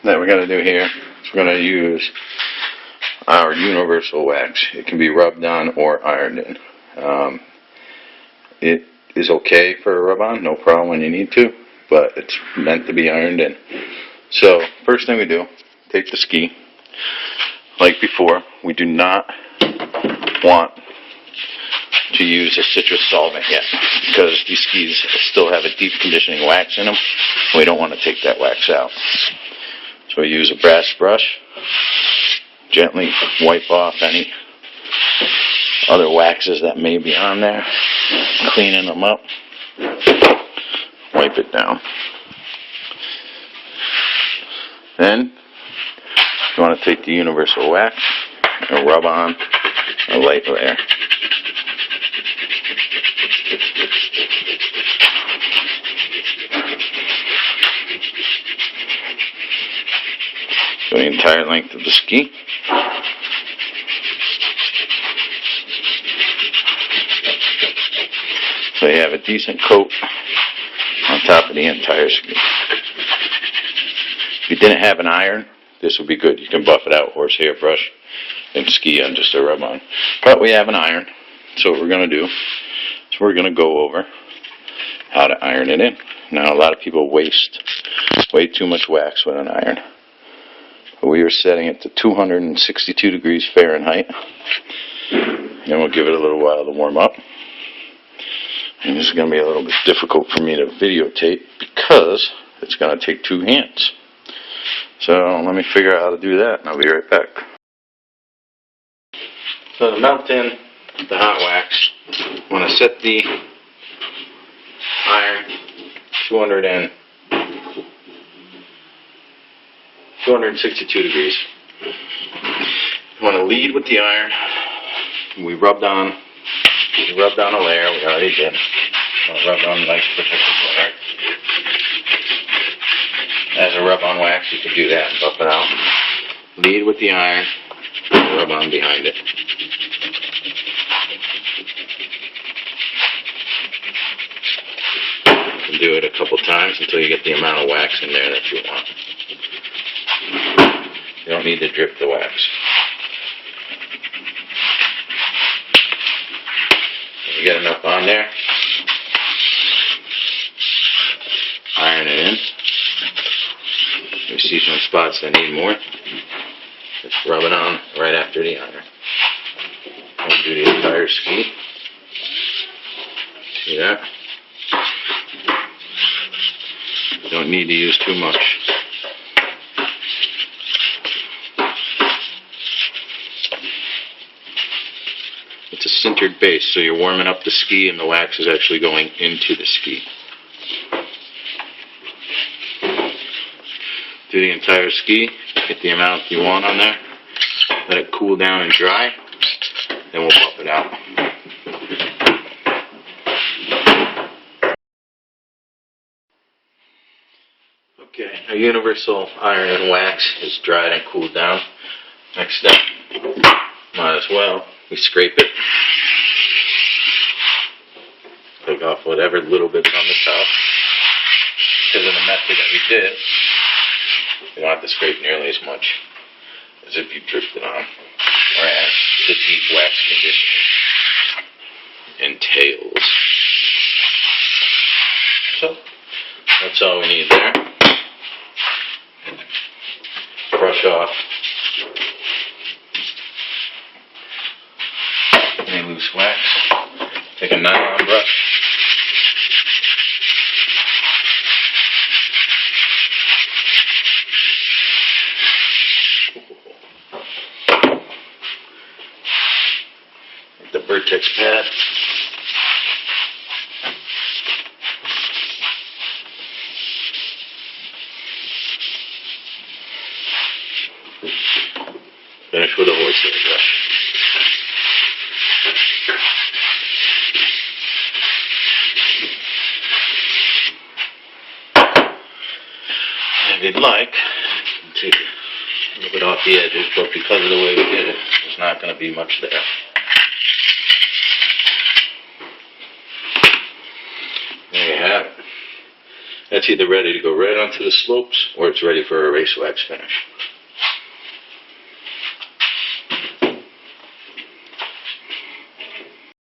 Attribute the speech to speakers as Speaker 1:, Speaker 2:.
Speaker 1: that we're going to do here is we're going to use our universal wax. It can be rubbed on or ironed in. It is okay for a rub on, no problem when you need to, but it's meant to be ironed in. So first thing we do, take the ski. Like before, we do not want to use a citrus solvent yet, because these skis still have a deep conditioning wax in them. We don't want to take that wax out. So we use a brass brush, gently wipe off any other waxes that may be on there, cleaning them up, wipe it down. Then you want to take the universal wax and rub on a light layer. So the entire length of the ski. So you have a decent coat on top of the entire ski. If you didn't have an iron, this would be good. You can buff it out, horsehair brush, and ski on just a rub on. But we have an iron, so what we're going to do is we're going to go over how to iron it in. Now a lot of people waste way too much wax with an iron. We are setting it to 262 degrees Fahrenheit, and we'll give it a little while to warm up. And this is going to be a little bit difficult for me to videotape because it's going to take two hands. So let me figure out how to do that, and I'll be right back. So to melt in the hot wax, I'm going to set the iron 262 degrees. You want to lead with the iron. We rubbed on a layer. We already did. I'll rub on a nice protective layer. As a rub-on wax, you can do that and buff it out. Lead with the iron, rub on behind it. You can do it a couple times until you get the amount of wax in there that you want. You don't need to drip the wax. When you get enough on there, iron it in. You see some spots that need more, just rub it on right after the iron. I'll do the entire ski. See that? You don't need to use too much. It's a sintered base, so you're warming up the ski and the wax is actually going into the ski. Do the entire ski, get the amount you want on there, let it cool down and dry, then we'll buff it out. Okay, our universal iron and wax is dried and cooled down. Next step, might as well, we scrape it. Take off whatever little bit's on the top. Because of the method that we did, you don't have to scrape nearly as much as if you dripped it on, or as the deep wax conditioning entails. So, that's all we need there. Brush off any loose wax. Take a nylon brush. The vertex pad. Finish with a horsehair brush. If you'd like, take a little bit off the edges, but because of the way we did it, there's not going to be much there. There you have it. That's either ready to go right onto the slopes or it's ready for a race wax finish.